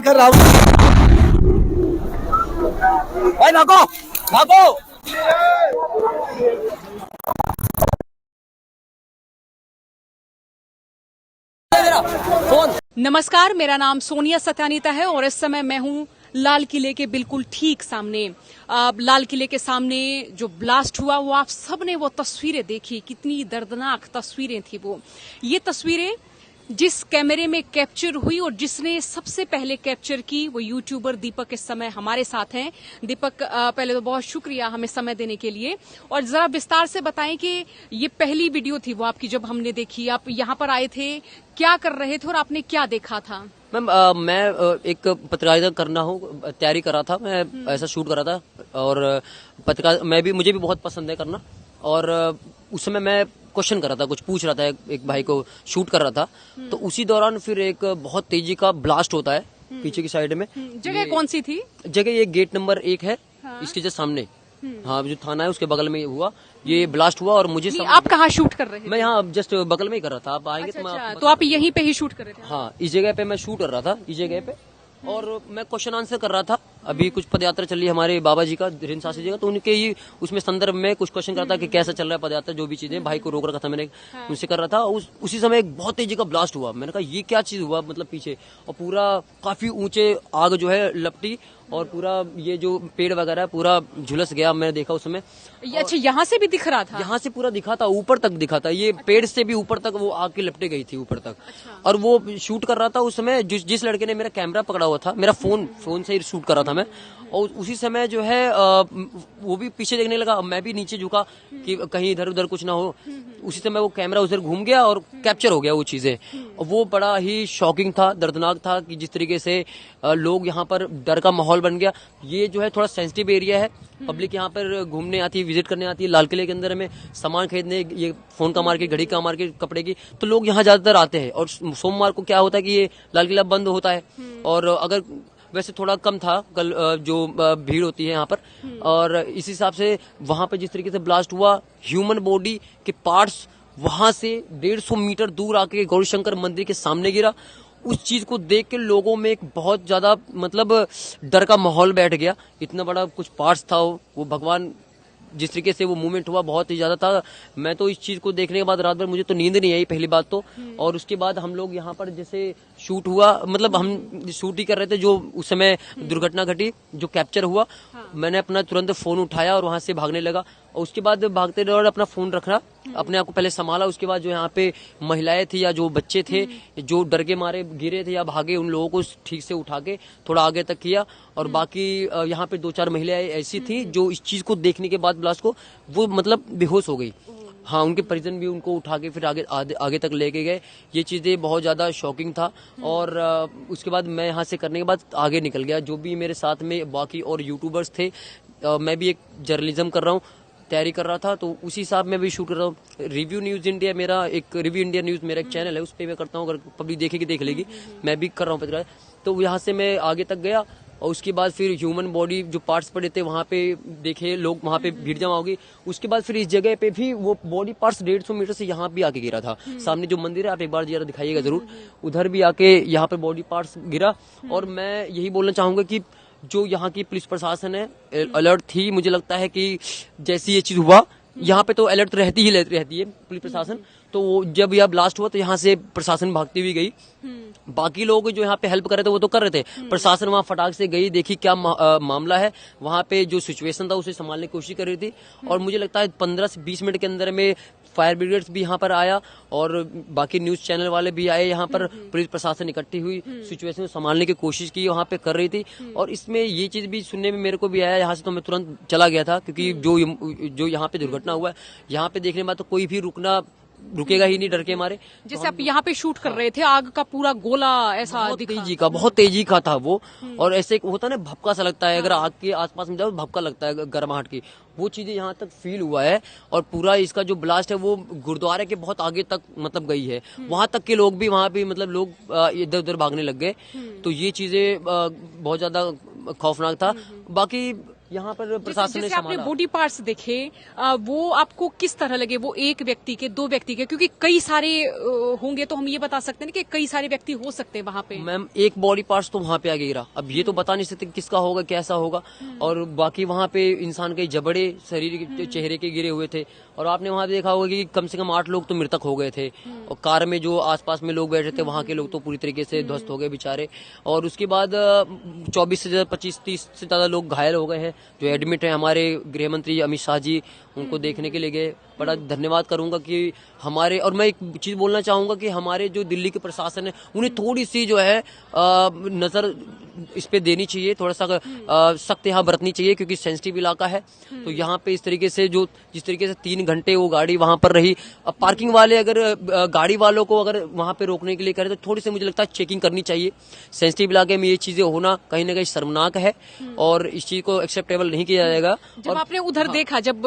कर रहा हूँ भाई, भागो भागो। नमस्कार, मेरा नाम सोनिया सत्यानीता है और इस समय मैं हूं लाल किले के बिल्कुल ठीक सामने। लाल किले के सामने जो ब्लास्ट हुआ वो आप सबने वो तस्वीरें देखी, कितनी दर्दनाक तस्वीरें थी वो। ये तस्वीरें जिस कैमरे में कैप्चर हुई और जिसने सबसे पहले कैप्चर की वो यूट्यूबर दीपक इस समय हमारे साथ हैं। दीपक, पहले तो बहुत शुक्रिया हमें समय देने के लिए, और जरा विस्तार से बताएं कि ये पहली वीडियो थी वो आपकी जब हमने देखी, आप यहाँ पर आए थे, क्या कर रहे थे और आपने क्या देखा था? मैम, मैं एक पत्रकारिता करना हूँ, तैयारी कर रहा था, मैं ऐसा शूट कर रहा था। और पत्रकार मुझे भी बहुत पसंद है करना। और उस समय मैं क्वेश्चन कर रहा था, कुछ पूछ रहा था, एक भाई को शूट कर रहा था। तो उसी दौरान फिर एक बहुत तेजी का ब्लास्ट होता है पीछे की साइड में। जगह कौन सी थी? जगह ये गेट नंबर 1 है, इसके जस्ट सामने। हाँ, जो थाना है उसके बगल में हुआ ये ब्लास्ट हुआ। और मुझे आप कहाँ शूट कर रहे थे? मैं यहाँ जस्ट बगल में ही कर रहा था। आप आएंगे तो मैं तो आप यहीं पे ही शूट कर रहे थे? हाँ, इस जगह पे मैं शूट कर रहा था, इस जगह पे। और मैं क्वेश्चन आंसर कर रहा था। अभी कुछ पदयात्रा चल रही है हमारे बाबा जी का, धीरेन्द्र शास्त्री जी का, तो उनके ही उसमें संदर्भ में कुछ क्वेश्चन करता कि कैसा चल रहा है पदयात्रा, जो भी चीजें। भाई को रोक रखा था मैंने, उनसे कर रहा था। उसी समय एक बहुत तेजी का ब्लास्ट हुआ। मैंने कहा ये क्या चीज हुआ, मतलब पीछे, और पूरा काफी ऊंचे आग जो है लपटी, और पूरा ये जो पेड़ वगैरह है पूरा झुलस गया। मैंने देखा उस समय। अच्छा, यहाँ से भी दिख रहा था? यहाँ से पूरा दिखा था, ऊपर तक दिखा था। ये पेड़ से भी ऊपर तक वो आग की लपटे गई थी ऊपर तक। और वो शूट कर रहा था उस समय, जिस लड़के ने मेरा कैमरा पकड़ा हुआ था, मेरा फोन से ही शूट कर रहा था मैं। और उसी समय जो है वो भी पीछे देखने लगा, मैं भी नीचे झुका कि कहीं इधर उधर कुछ ना हो। उसी समय वो कैमरा उधर घूम गया और कैप्चर हो गया वो चीजें। वो बड़ा ही शॉकिंग था, दर्दनाक था कि जिस तरीके से लोग यहाँ पर डर का माहौल बन गया। ये जो है थोड़ा सेंसिटिव एरिया है, पब्लिक यहाँ पर घूमने आती है, विजिट करने आती है। लाल किले के अंदर में सामान खरीदने, ये फोन का मार्केट, घड़ी का मार्केट, कपड़े की, तो लोग यहाँ ज्यादातर आते हैं। और सोमवार को क्या होता है कि ये लाल किला बंद होता है। और अगर वैसे थोड़ा कम था कल जो भीड़ होती है यहाँ पर। और इस हिसाब से वहां पर जिस तरीके से ब्लास्ट हुआ, ह्यूमन बॉडी के पार्ट्स वहां से 150 मीटर दूर आके गौरीशंकर मंदिर के सामने गिरा। उस चीज को देख के लोगों में एक बहुत ज्यादा मतलब डर का माहौल बैठ गया। इतना बड़ा कुछ पार्ट्स था वो भगवान, जिस तरीके से वो मूवमेंट हुआ बहुत ही ज्यादा था। मैं तो इस चीज को देखने के बाद रात भर मुझे तो नींद नहीं आई, पहली बात तो। और उसके बाद हम लोग यहाँ पर जैसे शूट हुआ, मतलब हम शूट ही कर रहे थे जो उस समय दुर्घटना घटी, जो कैप्चर हुआ। मैंने अपना तुरंत फोन उठाया और वहां से भागने लगा। और उसके बाद भागते दौरान अपना फोन रखना, अपने आप को पहले संभाला। उसके बाद जो यहाँ पे महिलाएं थी या जो बच्चे थे जो डर के मारे गिरे थे या भागे, उन लोगों को ठीक से उठा के थोड़ा आगे तक किया। और बाकी यहाँ पे 2-4 महिलाएं ऐसी थी जो इस चीज को देखने के बाद ब्लास्ट को वो मतलब बेहोश हो गई। हाँ, उनके परिजन भी उनको उठा के फिर आगे तक लेके गए। ये चीजें बहुत ज्यादा शॉकिंग था। और उसके बाद मैं यहाँ से करने के बाद आगे निकल गया। जो भी मेरे साथ में बाकी और यूट्यूबर्स थे, मैं भी एक जर्नलिज्म कर रहा हूँ, तैयारी कर रहा था, तो उसी हिसाब में भी शूट कर रहा हूँ। रिव्यू न्यूज इंडिया मेरा एक चैनल है, उस पर मैं करता हूँ, अगर पब्लिक देखेगी देख लेगी। मैं भी कर रहा हूँ पत्रकार। तो यहाँ से मैं आगे तक गया और उसके बाद फिर ह्यूमन बॉडी जो पार्ट्स पड़े थे वहाँ पे देखे लोग, वहाँ पे भीड़ जमा होगी। उसके बाद फिर इस जगह पे भी वो बॉडी पार्ट्स 150 मीटर से यहाँ भी आके गिरा था। सामने जो मंदिर है, आप एक बार जरा दिखाइएगा जरूर, उधर भी आके यहाँ पे बॉडी पार्ट्स गिरा। और मैं यही बोलना चाहूंगा कि जो यहाँ की पुलिस प्रशासन है अलर्ट थी। मुझे लगता है कि जैसे ये चीज हुआ, यहाँ पे तो अलर्ट रहती ही रहती है पुलिस प्रशासन। तो जब यह ब्लास्ट हुआ तो यहाँ से प्रशासन भागती हुई गई। बाकी लोग जो यहाँ पे हेल्प कर रहे थे वो तो कर रहे थे, प्रशासन वहाँ फटाक से गई, देखी क्या मामला है, वहाँ पे जो सिचुएशन था उसे संभालने की कोशिश कर रही थी। और मुझे लगता है 15 से 20 मिनट के अंदर में फायर ब्रिगेड्स भी यहाँ पर आया और बाकी न्यूज चैनल वाले भी आए यहाँ पर। पुलिस प्रशासन इकट्ठी हुई, सिचुएशन को संभालने की कोशिश की, वहाँ पे कर रही थी। और इसमें ये चीज भी सुनने में मेरे को भी आया, यहाँ से तो मैं तुरंत चला गया था, क्योंकि जो यहाँ पे दुर्घटना हुआ है, यहाँ पे देखने में तो कोई भी रुकेगा ही नहीं डर के मारे। जैसे आप यहाँ पे शूट कर रहे थे, आग का पूरा गोला ऐसा बहुत तेजी का था वो। और ऐसे होता है ना, भपका सा लगता है, अगर आग के आसपास में जाओ भपका लगता है गर्माहट की, वो चीजें यहाँ तक फील हुआ है। और पूरा इसका जो ब्लास्ट है वो गुरुद्वारे के बहुत आगे तक मतलब गई है, वहां तक के लोग भी, वहां भी मतलब लोग इधर उधर भागने लग गए। तो ये चीजें बहुत ज्यादा खौफनाक था। बाकी यहाँ पर प्रशासन ने जैसे आपने संभाला। बॉडी पार्ट्स देखे, वो आपको किस तरह लगे? वो एक व्यक्ति के, दो व्यक्ति के, क्योंकि कई सारे होंगे तो हम ये बता सकते हैं कि कई सारे व्यक्ति हो सकते हैं वहां पे। मैम एक बॉडी पार्ट्स तो वहाँ पे आ गिरा, अब ये तो बता नहीं सकते किसका होगा कैसा होगा। और बाकी वहाँ पे इंसान के जबड़े शरीर के चेहरे के गिरे हुए थे। और आपने वहाँ देखा होगा कि कम से कम 8 लोग तो मृतक हो गए थे। और कार में जो आसपास में लोग बैठे थे वहाँ के लोग तो पूरी तरीके से ध्वस्त हो गए बेचारे। और उसके बाद 24 से ज्यादा 25-30 से ज्यादा लोग घायल हो गए हैं जो एडमिट है। हमारे गृह मंत्री अमित शाह जी उनको देखने के लिए गए। बड़ा धन्यवाद करूंगा कि हमारे, और मैं एक चीज बोलना चाहूंगा कि हमारे जो दिल्ली के प्रशासन है उन्हें थोड़ी सी जो है नजर इस पे देनी चाहिए, थोड़ा सा सख्त यहाँ बरतनी चाहिए क्योंकि सेंसिटिव इलाका है। तो यहाँ पे इस तरीके से जो जिस तरीके से 3 घंटे वो गाड़ी वहां पर रही, अब पार्किंग वाले अगर गाड़ी वालों को अगर वहां पे रोकने के लिए करें तो थोड़ी सी मुझे लगता है चेकिंग करनी चाहिए। सेंसिटिव इलाके में ये चीजें होना कहीं ना कहीं शर्मनाक है और इस चीज को एक्सेप्टेबल नहीं किया जाएगा। जब आपने उधर देखा, जब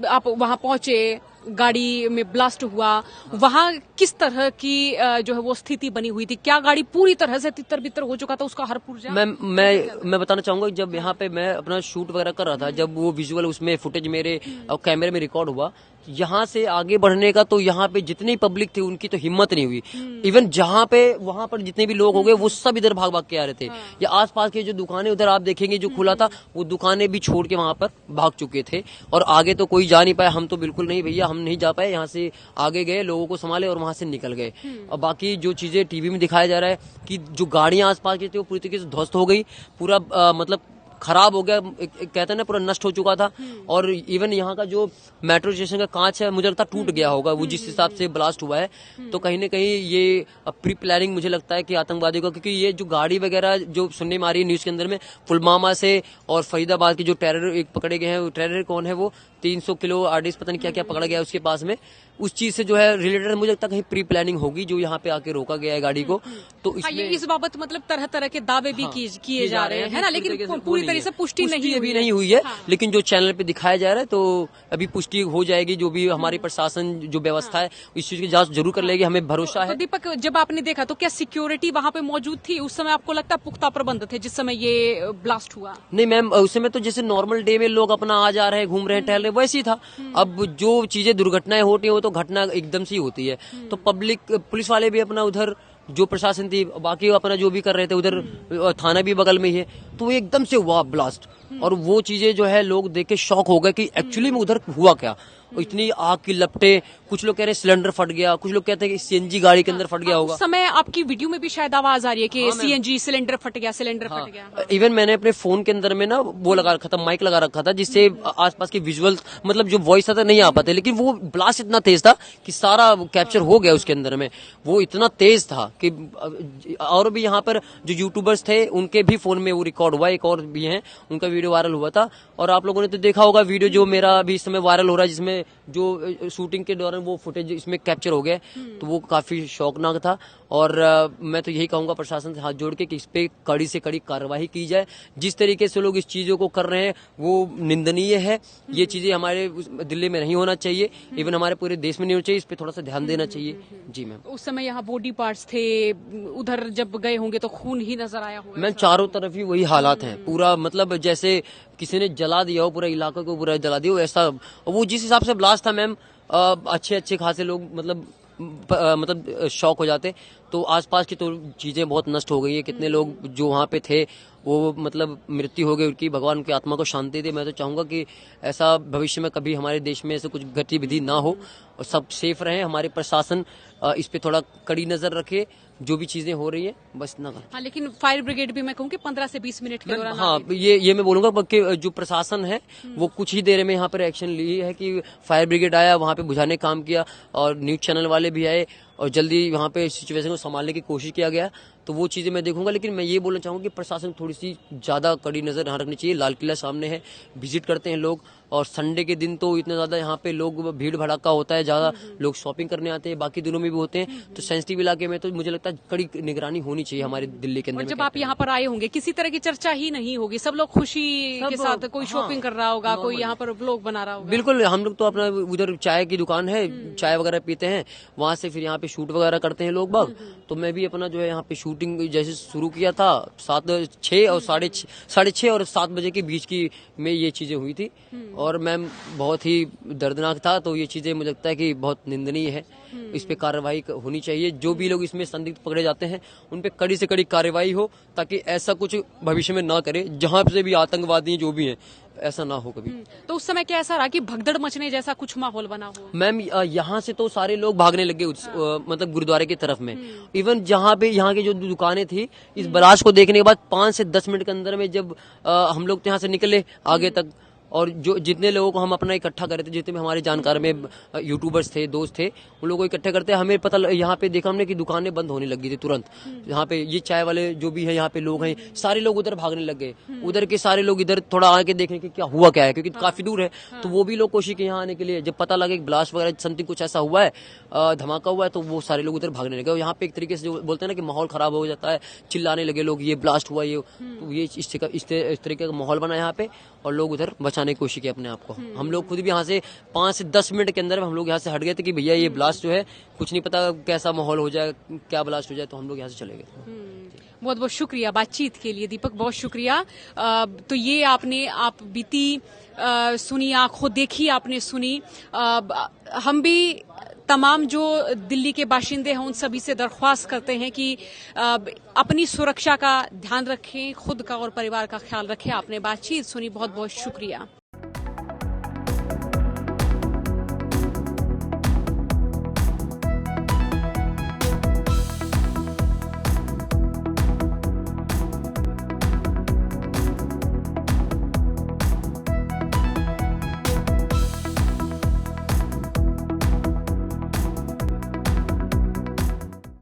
आप वहां पहुंचे, गाड़ी में ब्लास्ट हुआ, वहां किस तरह की जो है वो स्थिति बनी हुई थी? क्या गाड़ी पूरी तरह से तितर बितर हो चुका था, उसका हर पुर्जा? मैं बताना चाहूंगा जब यहाँ पे मैं अपना शूट वगैरह कर रहा था, जब वो विजुअल उसमें फुटेज मेरे कैमरे में रिकॉर्ड हुआ, यहाँ से आगे बढ़ने का तो यहाँ पे जितनी पब्लिक थी उनकी तो हिम्मत नहीं हुई। इवन जहाँ पे वहां पर जितने भी लोग हो गए वो सब इधर भाग भाग के आ रहे थे। या आसपास के जो दुकानें उधर आप देखेंगे जो खुला था वो दुकानें भी छोड़ के वहां पर भाग चुके थे। और आगे तो कोई जा नहीं पाया, हम तो बिल्कुल नहीं भैया, हम नहीं जा पाए। यहाँ से आगे गए, लोगों को संभाले और वहां से निकल गए। और बाकी जो चीजें टीवी में दिखाया जा रहा है कि जो गाड़ियां आसपास की थी वो पूरी तरीके से ध्वस्त हो गई, पूरा मतलब खराब हो गया, कहते हैं ना पूरा नष्ट हो चुका था। और इवन यहाँ का जो मेट्रो स्टेशन का कांच है मुझे लगता है टूट गया होगा, वो जिस हिसाब से ब्लास्ट हुआ है। तो कहीं ना कहीं ये प्री प्लानिंग मुझे लगता है कि आतंकवादियों का, क्योंकि ये जो गाड़ी वगैरह जो सुनने में आ रही है न्यूज के अंदर में, पुलवामा से और फरीदाबाद के जो टेरर एक पकड़े गए हैं, वो टेरर कौन है, वो 300 किलो आरडीएक्स पता नहीं क्या क्या पकड़ा गया उसके पास में, उस चीज से जो है रिलेटेड मुझे लगता है कहीं प्री प्लानिंग होगी जो यहाँ पे आके रोका गया है गाड़ी को। तो इसमें इस बाबत मतलब तरह तरह के दावे भी किए जा रहे हैं, है ना, लेकिन पूरी तरह से पुष्टि नहीं हुई है। लेकिन जो चैनल पे दिखाया जा रहा है तो अभी पुष्टि हो जाएगी। जो भी हमारी प्रशासन जो व्यवस्था है इस चीज की जांच जरूर कर लेगी, हमें भरोसा है। दीपक, जब आपने देखा तो क्या सिक्योरिटी वहाँ पे मौजूद थी उस समय? आपको लगता है पुख्ता प्रबंध थे जिस समय ये ब्लास्ट हुआ? नहीं मैम, उस समय तो जैसे नॉर्मल डे में लोग अपना आ जा रहे हैं, घूम रहे हैं, टहल रहे, वैसे ही था। अब जो चीजें दुर्घटनाएं होती है वो तो घटना एकदम से ही होती है। तो पब्लिक, पुलिस वाले भी अपना उधर जो प्रशासन थी बाकी अपना जो भी कर रहे थे, उधर थाना भी बगल में ही है, तो वो एकदम से हुआ ब्लास्ट। और वो चीजें जो है लोग देख के शॉक हो गए कि एक्चुअली में उधर हुआ क्या। इतनी आग की लपटे, कुछ लोग कह रहे हैं सिलेंडर फट गया, कुछ लोग कहते हैं कि सीएनजी गाड़ी के अंदर फट गया होगा। उस समय आपकी वीडियो में भी शायद आवाज आ रही है कि सीएनजी सिलेंडर फट गया, फट गया। इवन मैंने अपने फोन के अंदर में ना वो लगा रखा था, माइक लगा रखा था, जिससे आसपास के विजुअल मतलब जो वॉइस आता नहीं आ पाते, लेकिन वो ब्लास्ट इतना तेज था कि सारा कैप्चर हो गया उसके अंदर में। वो इतना तेज था कि और भी यहाँ पर जो यूट्यूबर्स थे उनके भी फोन में वो रिकॉर्ड हुआ, एक और भी है उनका वीडियो वायरल हुआ था। और आप लोगों ने तो देखा होगा वीडियो जो मेरा अभी इस समय वायरल हो रहा है, जिसमें जो शूटिंग के दौरान वो फुटेज इसमें कैप्चर हो गया। तो वो काफी शौकनाक था। और मैं तो यही कहूंगा प्रशासन से हाथ जोड़ के कि इस पे कड़ी से कड़ी कार्रवाई की जाए। जिस तरीके से लोग इस चीजों को कर रहे हैं वो निंदनीय है। ये चीजें हमारे दिल्ली में नहीं होना चाहिए, इवन हमारे पूरे देश में नहीं होना चाहिए। इस पे थोड़ा सा ध्यान देना चाहिए। जी मैम, उस समय यहाँ बॉडी पार्ट्स थे, उधर जब गए होंगे तो खून ही नजर आया होगा। मैम चारों तरफ ही वही हालात हैं, पूरा मतलब जैसे किसी ने जला दिया हो, पूरा इलाका को पूरा जला दिया हो ऐसा। वो जिस हिसाब से ब्लास्ट था मैम, अच्छे खासे लोग मतलब शॉक हो जाते। तो आसपास की तो चीजें बहुत नष्ट हो गई है। कितने लोग जो वहाँ पे थे वो मतलब मृत्यु हो गई उनकी, भगवान उनकी आत्मा को शांति दे। मैं तो चाहूंगा कि ऐसा भविष्य में कभी हमारे देश में ऐसे कुछ गतिविधि ना हो और सब सेफ रहे। हमारे प्रशासन इस पे थोड़ा कड़ी नजर रखे, जो भी चीजें हो रही है बस ना कर। हाँ, लेकिन फायर ब्रिगेड भी मैं कहूँ कि 15 से 20 मिनट के दौरान, हाँ ये मैं बोलूंगा कि जो प्रशासन है वो कुछ ही देर में यहाँ पर एक्शन ली है कि फायर ब्रिगेड आया, वहाँ पे बुझाने का काम किया और न्यूज चैनल वाले भी आए और जल्दी वहाँ पे सिचुएशन को संभालने की कोशिश किया गया। तो वो चीजें मैं देखूंगा। लेकिन मैं ये बोलना चाहूंगा कि प्रशासन थोड़ी सी ज्यादा कड़ी नजर यहाँ रखनी चाहिए। लाल किला सामने है, विजिट करते हैं लोग, और संडे के दिन तो इतना ज्यादा यहाँ पे लोग भीड़ भड़ाका होता है, ज्यादा लोग शॉपिंग करने आते हैं, बाकी दिनों में भी होते हैं। तो सेंसिटिव इलाके में तो मुझे लगता है कड़ी निगरानी होनी चाहिए हमारे दिल्ली के अंदर। और जब आप यहाँ पर आए होंगे किसी तरह की चर्चा ही नहीं होगी, सब लोग खुशी के साथ, कोई शॉपिंग कर रहा होगा, कोई यहाँ पर व्लॉग बना रहा होगा। बिल्कुल, हम लोग तो अपना उधर चाय की दुकान है, चाय वगैरह पीते हैं, वहां से फिर यहाँ पे पे शूट वगैरह करते हैं लोग बाग, तो मैं भी अपना जो है यहाँ पे शूटिंग जैसे शुरू किया था 6 और 6:30 और 7 बजे के बीच की में ये चीजें हुई थी। और मैम बहुत ही दर्दनाक था, तो ये चीजें मुझे लगता है कि बहुत निंदनीय है, इस पे कार्रवाई होनी चाहिए। जो भी लोग इसमें संदिग्ध पकड़े जाते हैं उन पे कड़ी से कड़ी कार्रवाई हो, ताकि ऐसा कुछ भविष्य में ना करे, जहां से भी आतंकवादी जो भी हैं ऐसा ना हो कभी। तो उस समय क्या ऐसा रहा कि भगदड़ मचने जैसा कुछ माहौल बना हो? मैम यहाँ से तो सारे लोग भागने लगे मतलब गुरुद्वारे की तरफ में। इवन जहाँ पे यहाँ की जो दुकानें थी, इस ब्लास्ट को देखने के बाद 5 से 10 मिनट के अंदर में जब हम लोग यहाँ से निकले आगे तक, और जो जितने लोगों को हम अपना इकट्ठा करे थे, जितने भी हमारे जानकार में यूट्यूबर्स थे, दोस्त थे, उन लोगों को इकट्ठे करते हमें पता यहाँ पे देखा हमने कि दुकानें बंद होने लगी थी तुरंत। यहाँ पे ये चाय वाले जो भी है यहाँ पे लोग हैं, सारे लोग उधर भागने लग गए। उधर के सारे लोग इधर थोड़ा आके देखने की क्या हुआ क्या है, क्योंकि काफी दूर है, तो वो भी लोग कोशिश की यहाँ आने के लिए। जब पता लगे ब्लास्ट वगैरह समथिंग कुछ ऐसा हुआ है, धमाका हुआ है, तो वो सारे लोग उधर भागने लगे। यहाँ पे एक तरीके से जो बोलते हैं ना कि माहौल खराब हो जाता है, चिल्लाने लगे लोग, ये ब्लास्ट हुआ, ये तो ये इस तरीके का माहौल बना यहाँ पे, और लोग उधर बचाने की कोशिश की अपने आप को। हम लोग खुद भी यहाँ से 5 से 10 मिनट के अंदर हम लोग यहाँ से हट गए थे कि भैया ये ब्लास्ट जो है, कुछ नहीं पता कैसा माहौल हो जाए, क्या ब्लास्ट हो जाए, तो हम लोग यहाँ से चले गए। बहुत बहुत शुक्रिया बातचीत के लिए दीपक, बहुत शुक्रिया। तो ये आप बीती सुनी, आंखों देखी आपने सुनी। हम भी तमाम जो दिल्ली के बाशिंदे हैं उन सभी से दरख्वास्त करते हैं कि अपनी सुरक्षा का ध्यान रखें, खुद का और परिवार का ख्याल रखें। आपने बातचीत सुनी, बहुत बहुत शुक्रिया।